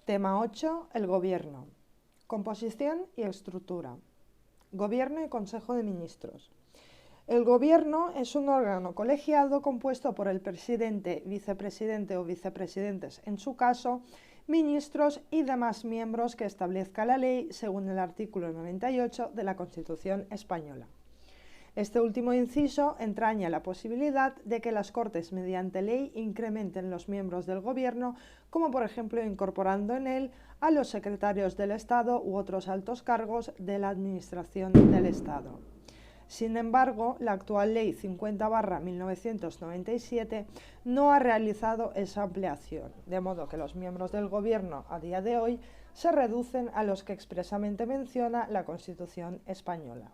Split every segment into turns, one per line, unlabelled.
Tema 8. El Gobierno. Composición y estructura. Gobierno y Consejo de Ministros. El Gobierno es un órgano colegiado compuesto por el presidente, vicepresidente o vicepresidentes, en su caso, ministros y demás miembros que establezca la ley según el artículo 98 de la Constitución española. Este último inciso entraña la posibilidad de que las Cortes, mediante ley, incrementen los miembros del Gobierno, como por ejemplo incorporando en él a los secretarios del Estado u otros altos cargos de la Administración del Estado. Sin embargo, la actual Ley 50/1997 no ha realizado esa ampliación, de modo que los miembros del Gobierno a día de hoy se reducen a los que expresamente menciona la Constitución española.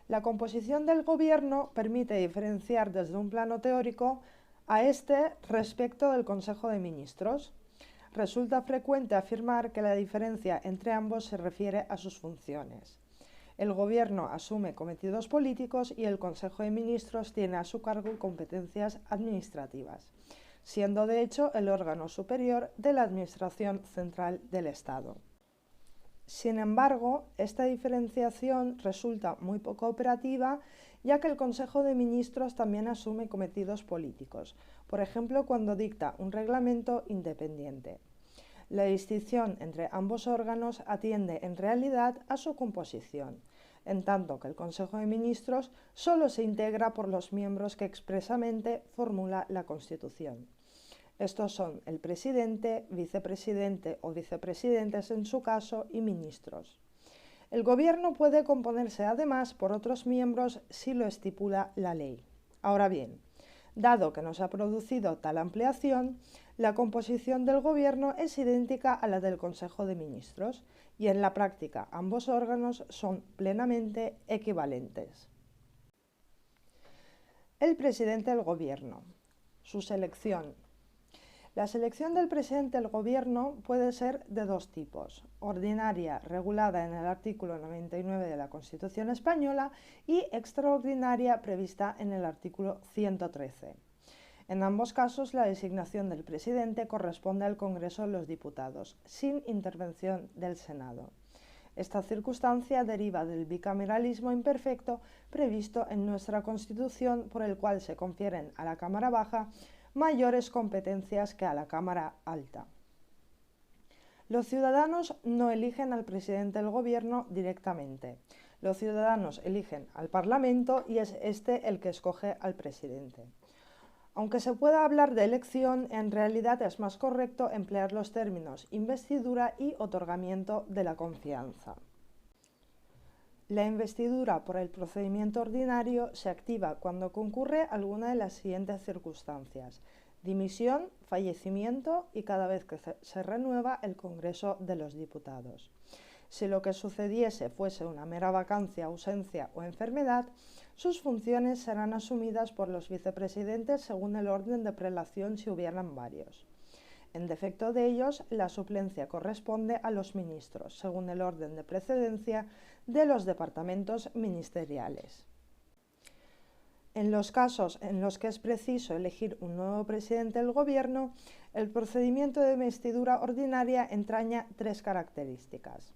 La composición del Gobierno permite diferenciar desde un plano teórico a este respecto del Consejo de Ministros. Resulta frecuente afirmar que la diferencia entre ambos se refiere a sus funciones. El Gobierno asume cometidos políticos y el Consejo de Ministros tiene a su cargo competencias administrativas, siendo de hecho el órgano superior de la Administración Central del Estado. Sin embargo, esta diferenciación resulta muy poco operativa, ya que el Consejo de Ministros también asume cometidos políticos, por ejemplo cuando dicta un reglamento independiente. La distinción entre ambos órganos atiende en realidad a su composición, en tanto que el Consejo de Ministros solo se integra por los miembros que expresamente formula la Constitución. Estos son el presidente, vicepresidente o vicepresidentes en su caso y ministros. El Gobierno puede componerse además por otros miembros si lo estipula la ley. Ahora bien, dado que no se ha producido tal ampliación, la composición del Gobierno es idéntica a la del Consejo de Ministros y en la práctica ambos órganos son plenamente equivalentes. El presidente del Gobierno. Su selección. La selección del presidente del Gobierno puede ser de dos tipos: ordinaria, regulada en el artículo 99 de la Constitución española, y extraordinaria, prevista en el artículo 113. En ambos casos, la designación del presidente corresponde al Congreso de los Diputados, sin intervención del Senado. Esta circunstancia deriva del bicameralismo imperfecto previsto en nuestra Constitución, por el cual se confieren a la Cámara Baja mayores competencias que a la Cámara Alta. Los ciudadanos no eligen al presidente del Gobierno directamente. Los ciudadanos eligen al Parlamento y es este el que escoge al presidente. Aunque se pueda hablar de elección, en realidad es más correcto emplear los términos investidura y otorgamiento de la confianza. La investidura por el procedimiento ordinario se activa cuando concurre alguna de las siguientes circunstancias: dimisión, fallecimiento y cada vez que se renueva el Congreso de los Diputados. Si lo que sucediese fuese una mera vacancia, ausencia o enfermedad, sus funciones serán asumidas por los vicepresidentes según el orden de prelación si hubieran varios. En defecto de ellos, la suplencia corresponde a los ministros, según el orden de precedencia de los departamentos ministeriales. En los casos en los que es preciso elegir un nuevo presidente del Gobierno, el procedimiento de investidura ordinaria entraña tres características.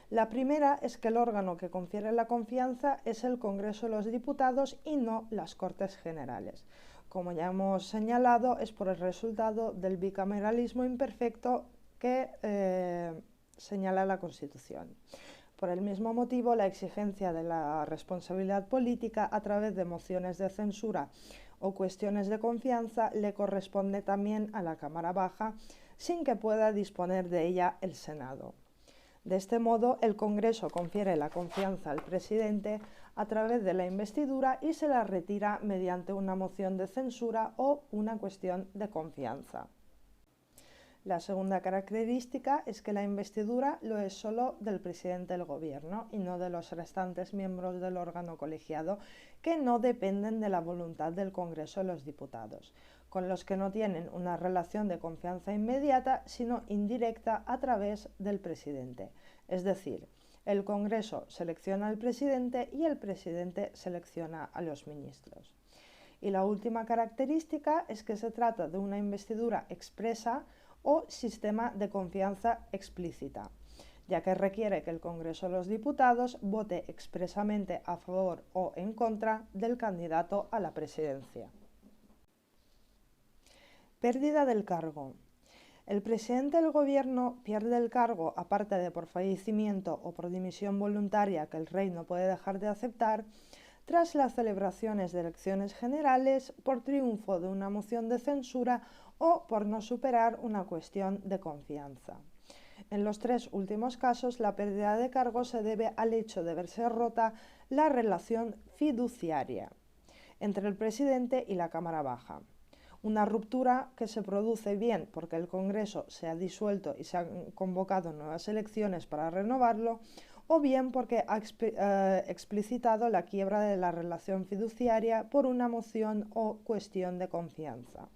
La primera es que el órgano que confiere la confianza es el Congreso de los Diputados y no las Cortes Generales. Como ya hemos señalado, es por el resultado del bicameralismo imperfecto que señala la Constitución. Por el mismo motivo, la exigencia de la responsabilidad política a través de mociones de censura o cuestiones de confianza le corresponde también a la Cámara Baja, sin que pueda disponer de ella el Senado. De este modo, el Congreso confiere la confianza al presidente a través de la investidura y se la retira mediante una moción de censura o una cuestión de confianza. La segunda característica es que la investidura lo es solo del presidente del Gobierno y no de los restantes miembros del órgano colegiado, que no dependen de la voluntad del Congreso de los Diputados, con los que no tienen una relación de confianza inmediata, sino indirecta a través del presidente. Es decir, el Congreso selecciona al presidente y el presidente selecciona a los ministros. Y la última característica es que se trata de una investidura expresa o sistema de confianza explícita, ya que requiere que el Congreso de los Diputados vote expresamente a favor o en contra del candidato a la presidencia. Pérdida del cargo. El presidente del Gobierno pierde el cargo, aparte de por fallecimiento o por dimisión voluntaria que el rey no puede dejar de aceptar, tras las celebraciones de elecciones generales, por triunfo de una moción de censura o por no superar una cuestión de confianza. En los tres últimos casos, la pérdida de cargo se debe al hecho de verse rota la relación fiduciaria entre el presidente y la Cámara Baja. Una ruptura que se produce bien porque el Congreso se ha disuelto y se han convocado nuevas elecciones para renovarlo, o bien porque ha explicitado la quiebra de la relación fiduciaria por una moción o cuestión de confianza.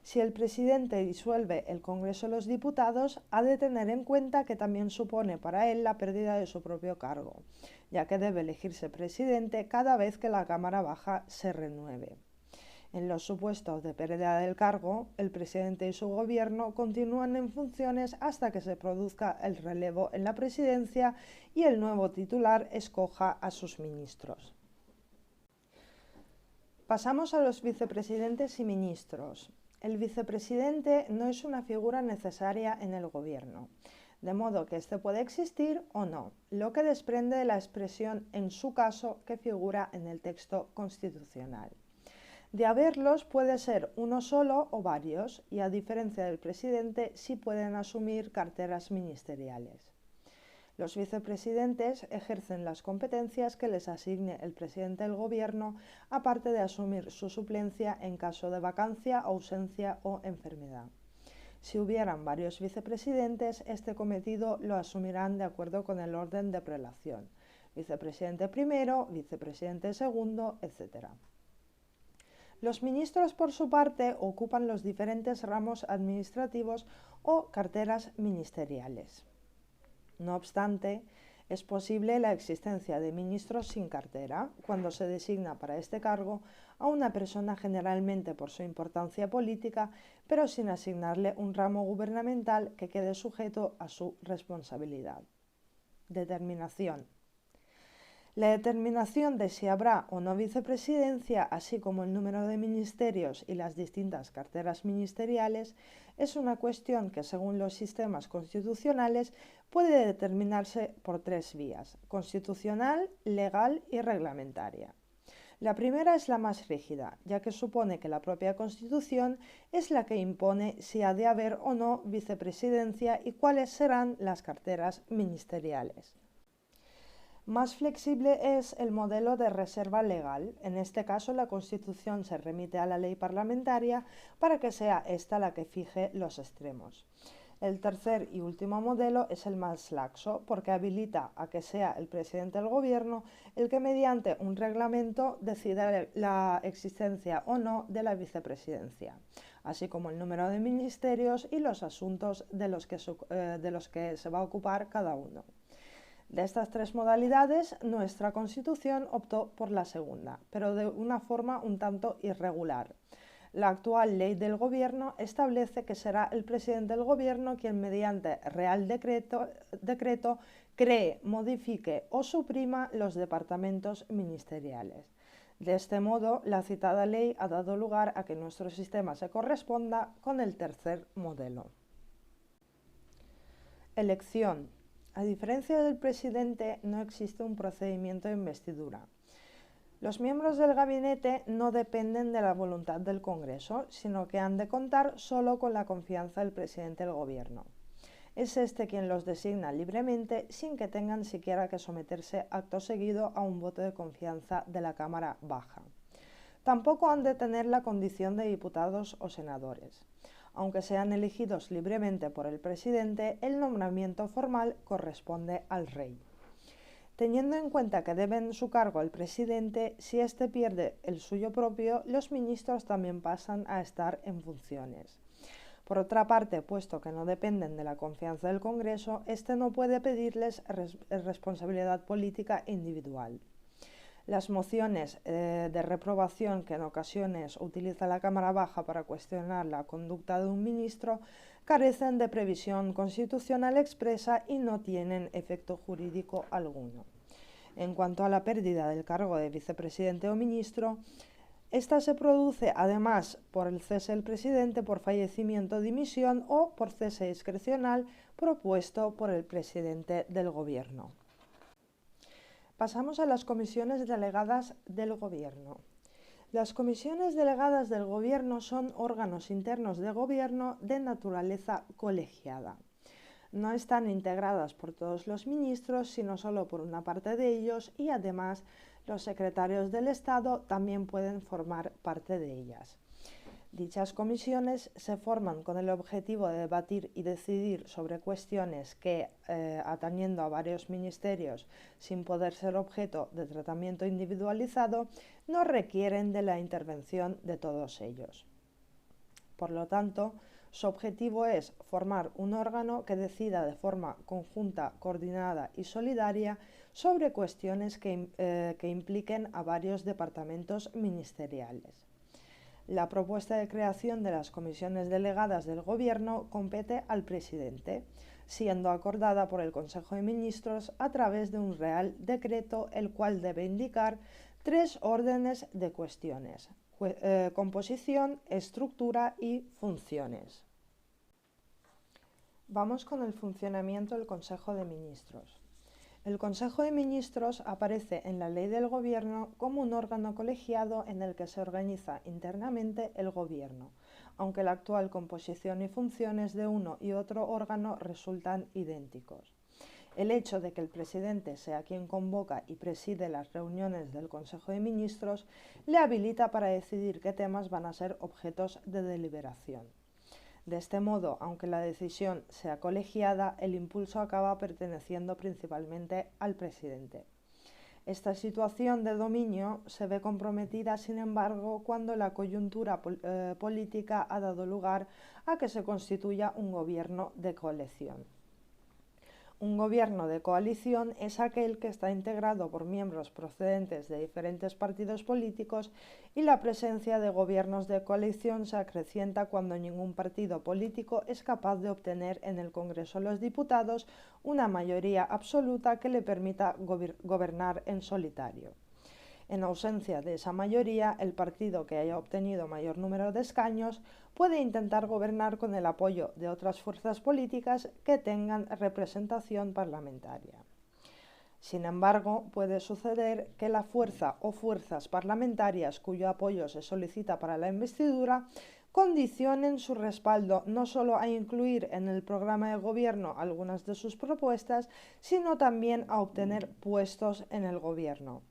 Si el presidente disuelve el Congreso de los Diputados, ha de tener en cuenta que también supone para él la pérdida de su propio cargo, ya que debe elegirse presidente cada vez que la Cámara Baja se renueve. En los supuestos de pérdida del cargo, el presidente y su gobierno continúan en funciones hasta que se produzca el relevo en la presidencia y el nuevo titular escoja a sus ministros. Pasamos a los vicepresidentes y ministros. El vicepresidente no es una figura necesaria en el gobierno, de modo que éste puede existir o no, lo que desprende de la expresión en su caso que figura en el texto constitucional. De haberlos puede ser uno solo o varios, y a diferencia del presidente sí pueden asumir carteras ministeriales. Los vicepresidentes ejercen las competencias que les asigne el presidente del gobierno, aparte de asumir su suplencia en caso de vacancia, ausencia o enfermedad. Si hubieran varios vicepresidentes, este cometido lo asumirán de acuerdo con el orden de prelación: vicepresidente primero, vicepresidente segundo, etc. Los ministros, por su parte, ocupan los diferentes ramos administrativos o carteras ministeriales. No obstante, es posible la existencia de ministros sin cartera, cuando se designa para este cargo a una persona generalmente por su importancia política, pero sin asignarle un ramo gubernamental que quede sujeto a su responsabilidad. Determinación. La determinación de si habrá o no vicepresidencia, así como el número de ministerios y las distintas carteras ministeriales, es una cuestión que, según los sistemas constitucionales, puede determinarse por tres vías: constitucional, legal y reglamentaria. La primera es la más rígida, ya que supone que la propia Constitución es la que impone si ha de haber o no vicepresidencia y cuáles serán las carteras ministeriales. Más flexible es el modelo de reserva legal. En este caso, la Constitución se remite a la ley parlamentaria para que sea esta la que fije los extremos. El tercer y último modelo es el más laxo, porque habilita a que sea el presidente del gobierno el que, mediante un reglamento, decida la existencia o no de la vicepresidencia, así como el número de ministerios y los asuntos de los que se va a ocupar cada uno. De estas tres modalidades, nuestra Constitución optó por la segunda, pero de una forma un tanto irregular. La actual Ley del Gobierno establece que será el presidente del Gobierno quien, mediante Real Decreto, cree, modifique o suprima los departamentos ministeriales. De este modo, la citada ley ha dado lugar a que nuestro sistema se corresponda con el tercer modelo. Elección. A diferencia del presidente, no existe un procedimiento de investidura. Los miembros del gabinete no dependen de la voluntad del Congreso, sino que han de contar solo con la confianza del presidente del Gobierno. Es este quien los designa libremente, sin que tengan siquiera que someterse acto seguido a un voto de confianza de la Cámara Baja. Tampoco han de tener la condición de diputados o senadores. Aunque sean elegidos libremente por el presidente, el nombramiento formal corresponde al rey. Teniendo en cuenta que deben su cargo al presidente, si éste pierde el suyo propio, los ministros también pasan a estar en funciones. Por otra parte, puesto que no dependen de la confianza del Congreso, éste no puede pedirles responsabilidad política individual. Las mociones de reprobación que en ocasiones utiliza la Cámara Baja para cuestionar la conducta de un ministro carecen de previsión constitucional expresa y no tienen efecto jurídico alguno. En cuanto a la pérdida del cargo de vicepresidente o ministro, esta se produce además por el cese del presidente por fallecimiento, dimisión o por cese discrecional propuesto por el presidente del Gobierno. Pasamos a las comisiones delegadas del Gobierno. Las comisiones delegadas del Gobierno son órganos internos de Gobierno de naturaleza colegiada. No están integradas por todos los ministros, sino solo por una parte de ellos, y además los secretarios del Estado también pueden formar parte de ellas. Dichas comisiones se forman con el objetivo de debatir y decidir sobre cuestiones que, atañendo a varios ministerios sin poder ser objeto de tratamiento individualizado, no requieren de la intervención de todos ellos. Por lo tanto, su objetivo es formar un órgano que decida de forma conjunta, coordinada y solidaria sobre cuestiones que impliquen a varios departamentos ministeriales. La propuesta de creación de las comisiones delegadas del Gobierno compete al presidente, siendo acordada por el Consejo de Ministros a través de un Real Decreto, el cual debe indicar 3 órdenes de cuestiones: composición, estructura y funciones. Vamos con el funcionamiento del Consejo de Ministros. El Consejo de Ministros aparece en la Ley del Gobierno como un órgano colegiado en el que se organiza internamente el Gobierno, aunque la actual composición y funciones de uno y otro órgano resultan idénticos. El hecho de que el presidente sea quien convoca y preside las reuniones del Consejo de Ministros le habilita para decidir qué temas van a ser objetos de deliberación. De este modo, aunque la decisión sea colegiada, el impulso acaba perteneciendo principalmente al presidente. Esta situación de dominio se ve comprometida, sin embargo, cuando la coyuntura política ha dado lugar a que se constituya un gobierno de coalición. Un gobierno de coalición es aquel que está integrado por miembros procedentes de diferentes partidos políticos, y la presencia de gobiernos de coalición se acrecienta cuando ningún partido político es capaz de obtener en el Congreso de los Diputados una mayoría absoluta que le permita gobernar en solitario. En ausencia de esa mayoría, el partido que haya obtenido mayor número de escaños puede intentar gobernar con el apoyo de otras fuerzas políticas que tengan representación parlamentaria. Sin embargo, puede suceder que la fuerza o fuerzas parlamentarias cuyo apoyo se solicita para la investidura condicionen su respaldo no solo a incluir en el programa de gobierno algunas de sus propuestas, sino también a obtener puestos en el gobierno,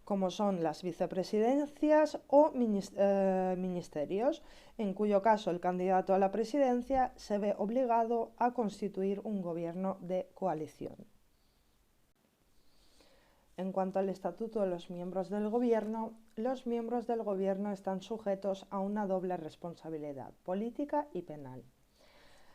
como son las vicepresidencias o ministerios, en cuyo caso el candidato a la presidencia se ve obligado a constituir un gobierno de coalición. En cuanto al estatuto de los miembros del gobierno están sujetos a una doble responsabilidad, política y penal.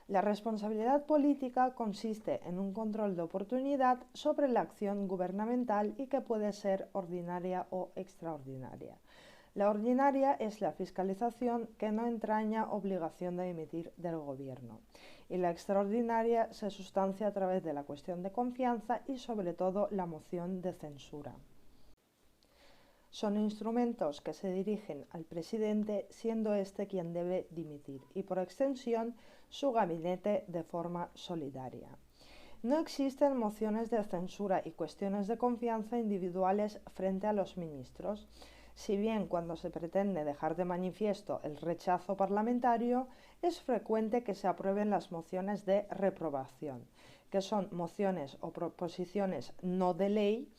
La responsabilidad política consiste en un control de oportunidad sobre la acción gubernamental y que puede ser ordinaria o extraordinaria. La ordinaria es la fiscalización que no entraña obligación de emitir del gobierno, y la extraordinaria se sustancia a través de la cuestión de confianza y sobre todo la moción de censura. Son instrumentos que se dirigen al presidente, siendo éste quien debe dimitir, y por extensión su gabinete de forma solidaria. No existen mociones de censura y cuestiones de confianza individuales frente a los ministros, si bien cuando se pretende dejar de manifiesto el rechazo parlamentario, es frecuente que se aprueben las mociones de reprobación, que son mociones o proposiciones no de ley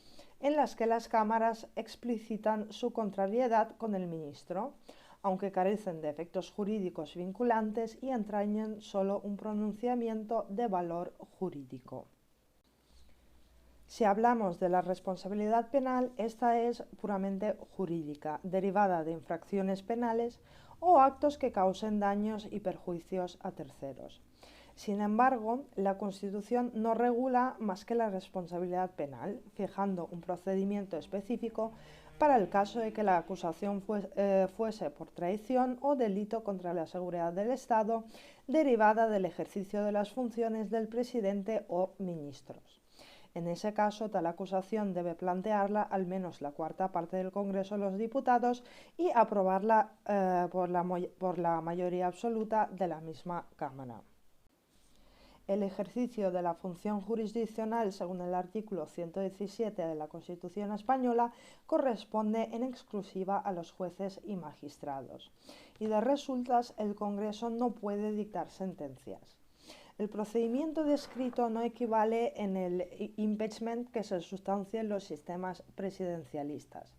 en las que las cámaras explicitan su contrariedad con el ministro, aunque carecen de efectos jurídicos vinculantes y entrañen solo un pronunciamiento de valor jurídico. Si hablamos de la responsabilidad penal, esta es puramente jurídica, derivada de infracciones penales o actos que causen daños y perjuicios a terceros. Sin embargo, la Constitución no regula más que la responsabilidad penal, fijando un procedimiento específico para el caso de que la acusación fuese por traición o delito contra la seguridad del Estado derivada del ejercicio de las funciones del presidente o ministros. En ese caso, tal acusación debe plantearla al menos la cuarta parte del Congreso de los Diputados y aprobarla por la mayoría absoluta de la misma Cámara. El ejercicio de la función jurisdiccional, según el artículo 117 de la Constitución española, corresponde en exclusiva a los jueces y magistrados, y de resultas el Congreso no puede dictar sentencias. El procedimiento descrito no equivale en el impeachment que se sustancia en los sistemas presidencialistas,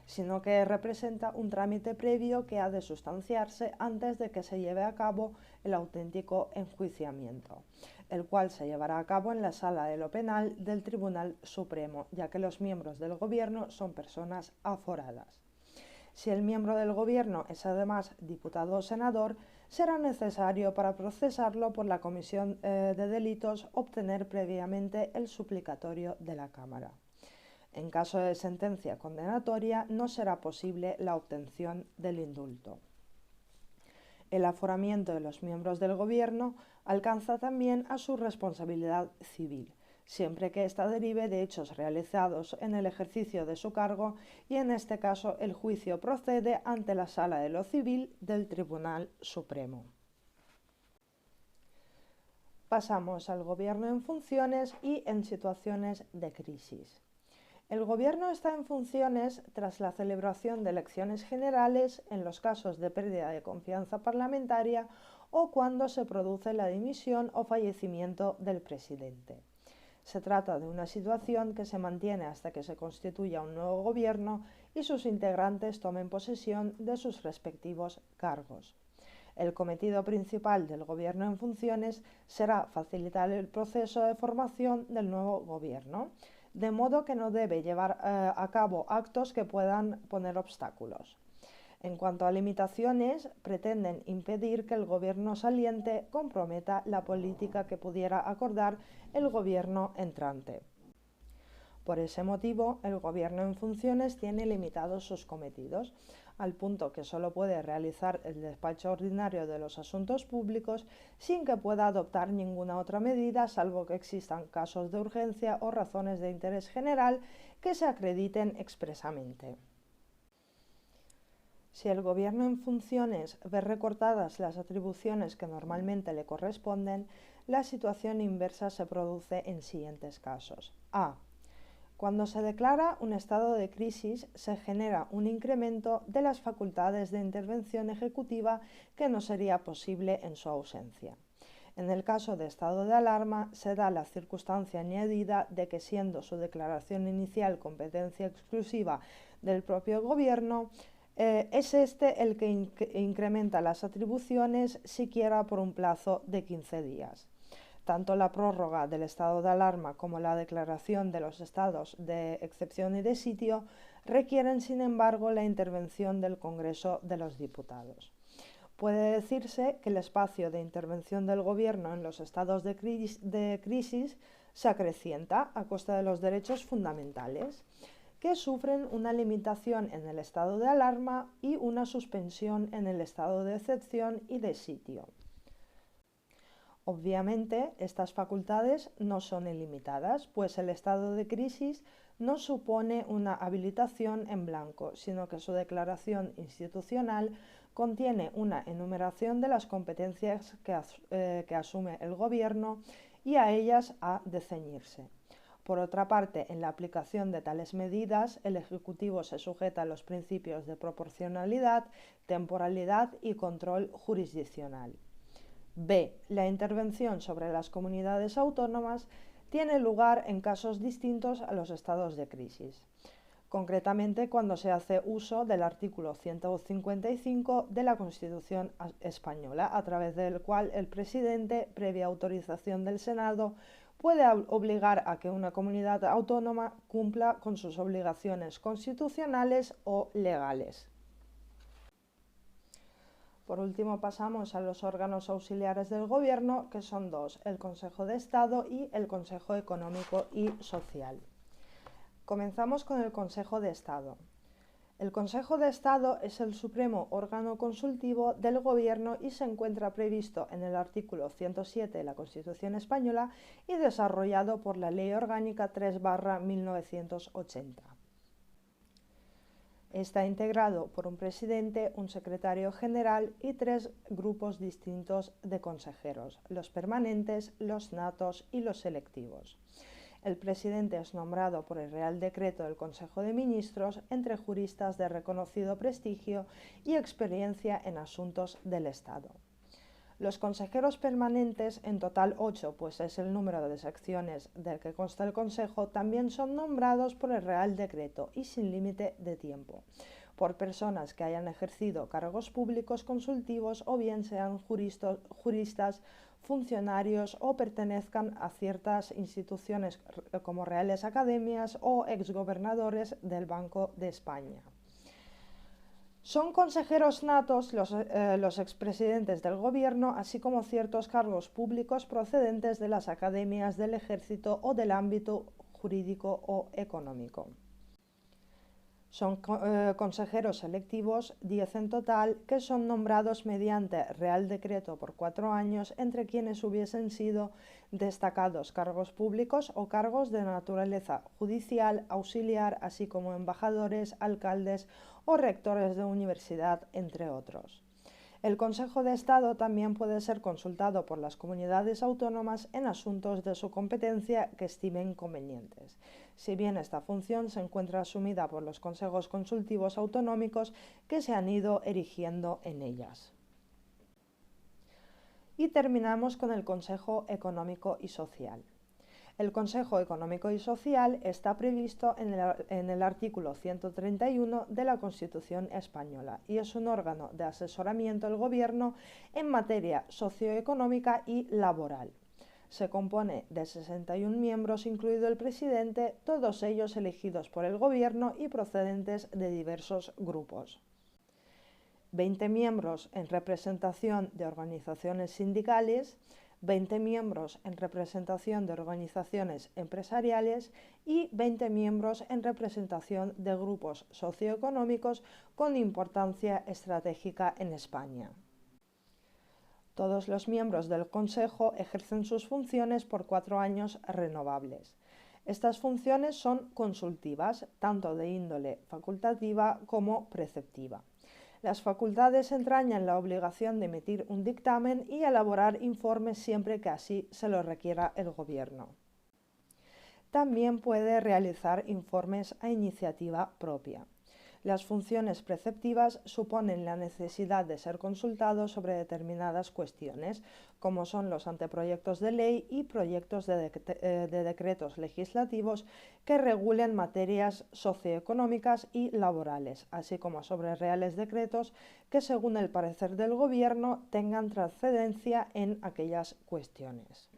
sino que representa un trámite previo que ha de sustanciarse antes de que se lleve a cabo el auténtico enjuiciamiento, el cual se llevará a cabo en la Sala de lo Penal del Tribunal Supremo, ya que los miembros del Gobierno son personas aforadas. Si el miembro del Gobierno es además diputado o senador, será necesario para procesarlo por la comisión de delitos obtener previamente el suplicatorio de la Cámara. En caso de sentencia condenatoria, no será posible la obtención del indulto. El aforamiento de los miembros del Gobierno alcanza también a su responsabilidad civil, siempre que ésta derive de hechos realizados en el ejercicio de su cargo y en este caso el juicio procede ante la Sala de lo Civil del Tribunal Supremo. Pasamos al Gobierno en funciones y en situaciones de crisis. El Gobierno está en funciones tras la celebración de elecciones generales en los casos de pérdida de confianza parlamentaria o cuando se produce la dimisión o fallecimiento del presidente. Se trata de una situación que se mantiene hasta que se constituya un nuevo Gobierno y sus integrantes tomen posesión de sus respectivos cargos. El cometido principal del Gobierno en funciones será facilitar el proceso de formación del nuevo Gobierno, de modo que no debe llevar a cabo actos que puedan poner obstáculos. En cuanto a limitaciones, pretenden impedir que el Gobierno saliente comprometa la política que pudiera acordar el Gobierno entrante. Por ese motivo, el Gobierno en funciones tiene limitados sus cometidos, al punto que solo puede realizar el despacho ordinario de los asuntos públicos sin que pueda adoptar ninguna otra medida, salvo que existan casos de urgencia o razones de interés general que se acrediten expresamente. Si el Gobierno en funciones ve recortadas las atribuciones que normalmente le corresponden, la situación inversa se produce en siguientes casos. A. Cuando se declara un estado de crisis, se genera un incremento de las facultades de intervención ejecutiva que no sería posible en su ausencia. En el caso de estado de alarma, se da la circunstancia añadida de que, siendo su declaración inicial competencia exclusiva del propio Gobierno, es este el que incrementa las atribuciones siquiera por un plazo de 15 días. Tanto la prórroga del estado de alarma como la declaración de los estados de excepción y de sitio requieren, sin embargo, la intervención del Congreso de los Diputados. Puede decirse que el espacio de intervención del Gobierno en los estados de crisis se acrecienta a costa de los derechos fundamentales, que sufren una limitación en el estado de alarma y una suspensión en el estado de excepción y de sitio. Obviamente, estas facultades no son ilimitadas, pues el estado de crisis no supone una habilitación en blanco, sino que su declaración institucional contiene una enumeración de las competencias que asume el Gobierno y a ellas ha de ceñirse. Por otra parte, en la aplicación de tales medidas, el Ejecutivo se sujeta a los principios de proporcionalidad, temporalidad y control jurisdiccional. B. La intervención sobre las comunidades autónomas tiene lugar en casos distintos a los estados de crisis. Concretamente, cuando se hace uso del artículo 155 de la Constitución española, a través del cual el presidente, previa autorización del Senado, puede obligar a que una comunidad autónoma cumpla con sus obligaciones constitucionales o legales. Por último, pasamos a los órganos auxiliares del Gobierno, que son dos: el Consejo de Estado y el Consejo Económico y Social. Comenzamos con el Consejo de Estado. El Consejo de Estado es el supremo órgano consultivo del Gobierno y se encuentra previsto en el artículo 107 de la Constitución española y desarrollado por la Ley Orgánica 3/1980. Está integrado por un presidente, un secretario general y 3 grupos distintos de consejeros, los permanentes, los natos y los selectivos. El presidente es nombrado por el Real Decreto del Consejo de Ministros entre juristas de reconocido prestigio y experiencia en asuntos del Estado. Los consejeros permanentes, en total 8, pues es el número de secciones del que consta el Consejo, también son nombrados por el Real Decreto y sin límite de tiempo, por personas que hayan ejercido cargos públicos consultivos o bien sean juristas, funcionarios o pertenezcan a ciertas instituciones como reales academias o exgobernadores del Banco de España. Son consejeros natos los expresidentes del Gobierno, así como ciertos cargos públicos procedentes de las academias del Ejército o del ámbito jurídico o económico. Son consejeros selectivos, 10 en total, que son nombrados mediante Real Decreto por 4 años, entre quienes hubiesen sido destacados cargos públicos o cargos de naturaleza judicial, auxiliar, así como embajadores, alcaldes o rectores de universidad, entre otros. El Consejo de Estado también puede ser consultado por las comunidades autónomas en asuntos de su competencia que estimen convenientes, si bien esta función se encuentra asumida por los consejos consultivos autonómicos que se han ido erigiendo en ellas. Y terminamos con el Consejo Económico y Social. El Consejo Económico y Social está previsto en el artículo 131 de la Constitución española y es un órgano de asesoramiento del Gobierno en materia socioeconómica y laboral. Se compone de 61 miembros, incluido el presidente, todos ellos elegidos por el Gobierno y procedentes de diversos grupos. 20 miembros en representación de organizaciones sindicales, 20 miembros en representación de organizaciones empresariales y 20 miembros en representación de grupos socioeconómicos con importancia estratégica en España. Todos los miembros del Consejo ejercen sus funciones por 4 años renovables. Estas funciones son consultivas, tanto de índole facultativa como preceptiva. Las facultades entrañan la obligación de emitir un dictamen y elaborar informes siempre que así se lo requiera el Gobierno. También puede realizar informes a iniciativa propia. Las funciones preceptivas suponen la necesidad de ser consultado sobre determinadas cuestiones, como son los anteproyectos de ley y proyectos de decretos legislativos que regulen materias socioeconómicas y laborales, así como sobre reales decretos que, según el parecer del Gobierno, tengan trascendencia en aquellas cuestiones.